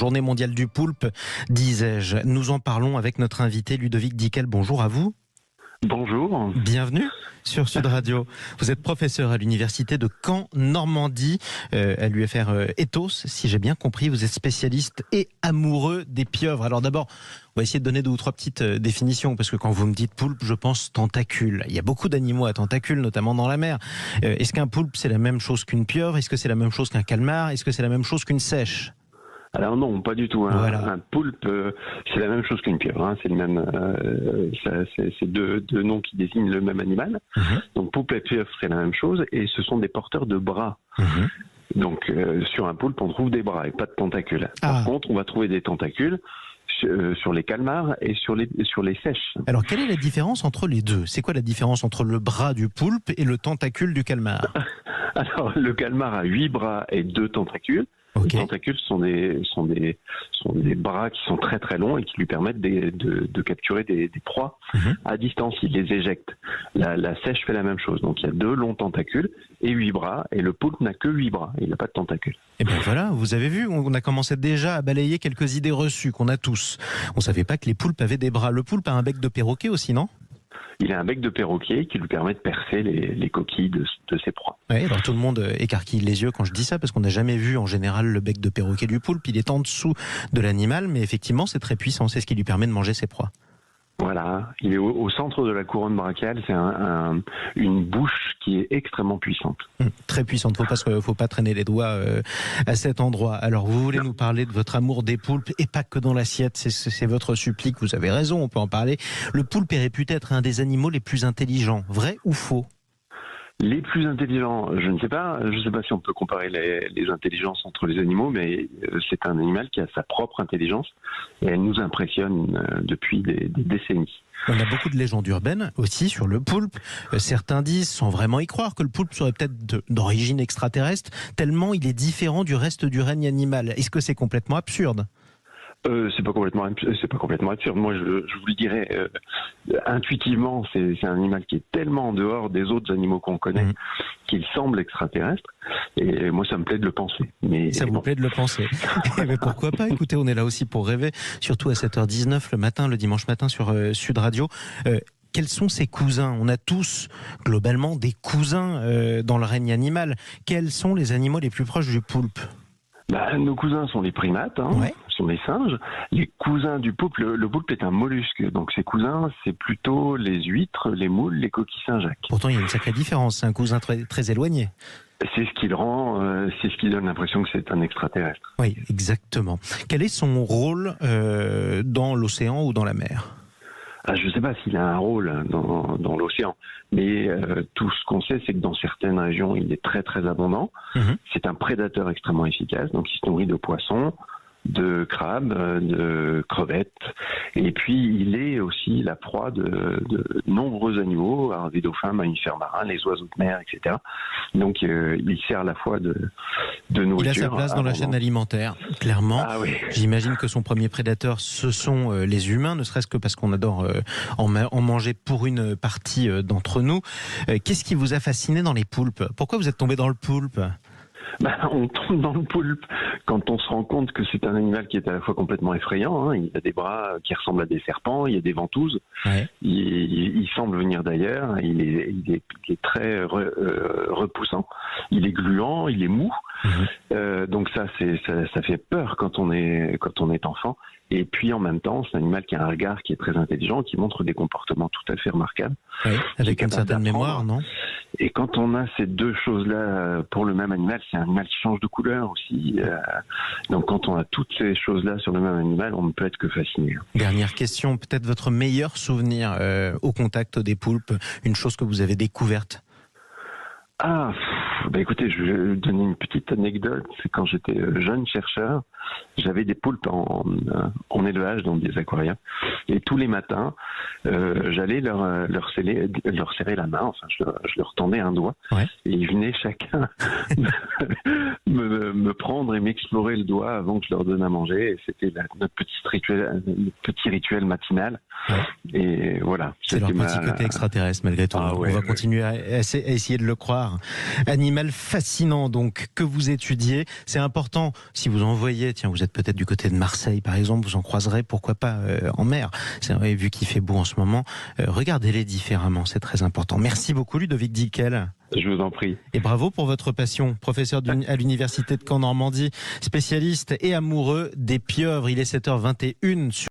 Journée mondiale du poulpe, disais-je. Nous en parlons avec notre invité Ludovic Dickel. Bonjour à vous. Bonjour. Bienvenue sur Sud Radio. Vous êtes professeur à l'université de Caen, Normandie, à l'UFR Ethos, si j'ai bien compris. Vous êtes spécialiste et amoureux des pieuvres. Alors d'abord, on va essayer de donner 2 ou 3 petites définitions, parce que quand vous me dites poulpe, je pense tentacule. Il y a beaucoup d'animaux à tentacules, notamment dans la mer. Est-ce qu'un poulpe, c'est la même chose qu'une pieuvre? Est-ce que c'est la même chose qu'un calmar? Est-ce que c'est la même chose qu'une sèche? Alors non, pas du tout. Voilà. Un poulpe, c'est la même chose qu'une pieuvre. C'est le même. C'est deux noms qui désignent le même animal. Donc poulpe et pieuvre, c'est la même chose, et ce sont des porteurs de bras. Donc sur un poulpe, on trouve des bras et pas de tentacules. Par contre, on va trouver des tentacules sur les calmars et sur les sèches. Alors quelle est la différence entre les deux? C'est quoi la différence entre le bras du poulpe et le tentacule du calmar? Alors le calmar a 8 bras et 2 tentacules. Okay. Les tentacules sont des bras qui sont très très longs et qui lui permettent de capturer des proies à distance. Il les éjecte. La sèche fait la même chose. Donc il y a 2 longs tentacules et 8 bras, et le poulpe n'a que 8 bras. Il n'a pas de tentacules. Et bien voilà, vous avez vu, on a commencé déjà à balayer quelques idées reçues qu'on a tous. On ne savait pas que les poulpes avaient des bras. Le poulpe a un bec de perroquet aussi, non ? Il a un bec de perroquet qui lui permet de percer les coquilles de ses proies. Oui, alors tout le monde écarquille les yeux quand je dis ça, parce qu'on n'a jamais vu en général le bec de perroquet du poulpe. Il est en dessous de l'animal, mais effectivement c'est très puissant, c'est ce qui lui permet de manger ses proies. Voilà, il est au centre de la couronne brachiale, c'est une bouche qui est extrêmement puissante. Très puissante, faut pas traîner les doigts à cet endroit. Alors vous voulez nous parler de votre amour des poulpes, et pas que dans l'assiette, c'est votre supplique, vous avez raison, on peut en parler. Le poulpe est réputé être un des animaux les plus intelligents, vrai ou faux ? Les plus intelligents, je ne sais pas si on peut comparer les intelligences entre les animaux, mais c'est un animal qui a sa propre intelligence et elle nous impressionne depuis des décennies. On a beaucoup de légendes urbaines aussi sur le poulpe. Certains disent, sans vraiment y croire, que le poulpe serait peut-être d'origine extraterrestre, tellement il est différent du reste du règne animal. Est-ce que c'est complètement absurde ? C'est pas complètement absurde. Moi, je vous le dirais intuitivement, c'est un animal qui est tellement en dehors des autres animaux qu'on connaît qu'il semble extraterrestre. Et moi, ça me plaît de le penser. Mais ça vous plaît de le penser? Mais pourquoi pas? Écoutez, on est là aussi pour rêver, surtout à 7h19 le dimanche matin sur Sud Radio. Quels sont ses cousins? On a tous, globalement, des cousins dans le règne animal. Quels sont les animaux les plus proches du poulpe? Nos cousins sont les primates, sont les singes. Les cousins du poulpe, le poulpe est un mollusque, donc ses cousins, c'est plutôt les huîtres, les moules, les coquilles Saint-Jacques. Pourtant, il y a une sacrée différence, c'est un cousin très, très éloigné. C'est ce qui le rend, c'est ce qui donne l'impression que c'est un extraterrestre. Oui, exactement. Quel est son rôle dans l'océan ou dans la mer ? Je ne sais pas s'il a un rôle dans l'océan, mais tout ce qu'on sait, c'est que dans certaines régions, il est très très abondant. C'est un prédateur extrêmement efficace, donc il se nourrit de poissons, de crabes, de crevettes, et puis il est aussi la proie de nombreux animaux, des dauphins, mammifères marins, les oiseaux de mer, etc. Donc il sert à la fois de nourriture. Il a sa place dans la chaîne alimentaire, clairement. Ah oui. J'imagine que son premier prédateur, ce sont les humains, ne serait-ce que parce qu'on adore en manger pour une partie d'entre nous. Qu'est-ce qui vous a fasciné dans les poulpes? Pourquoi vous êtes tombé dans le poulpe? On tombe dans le poulpe quand on se rend compte que c'est un animal qui est à la fois complètement effrayant. Il a des bras qui ressemblent à des serpents, il y a des ventouses. Ouais. Il semble venir d'ailleurs. Il est très repoussant. Il est gluant, il est mou. Donc ça fait peur quand on est enfant. Et puis en même temps, c'est un animal qui a un regard qui est très intelligent, qui montre des comportements tout à fait remarquables. Oui, avec une certaine mémoire, non ? Et quand on a ces deux choses-là pour le même animal, c'est un animal qui change de couleur aussi. Donc quand on a toutes ces choses-là sur le même animal, on ne peut être que fasciné. Dernière question, peut-être votre meilleur souvenir au contact des poulpes, une chose que vous avez découverte? Écoutez, je vais vous donner une petite anecdote. C'est quand j'étais jeune chercheur, j'avais des poulpes en élevage dans des aquariums. Et tous les matins, j'allais leur serrer la main. Enfin, je leur tendais un doigt. Ouais. Et ils venaient chacun me prendre et m'explorer le doigt avant que je leur donne à manger. Et c'était notre petit rituel matinal. Ouais. Et voilà. C'est leur petit côté extraterrestre malgré tout. On va continuer à essayer de le croire. animal fascinant donc que vous étudiez. C'est important, si vous en voyez, tiens, vous êtes peut-être du côté de Marseille par exemple, vous en croiserez, pourquoi pas en mer. C'est vrai, vu qu'il fait beau en ce moment, regardez-les différemment, c'est très important. Merci beaucoup Ludovic Dickel. Je vous en prie. Et bravo pour votre passion, professeur à l'université de Caen Normandie, spécialiste et amoureux des pieuvres. Il est 7h21 sur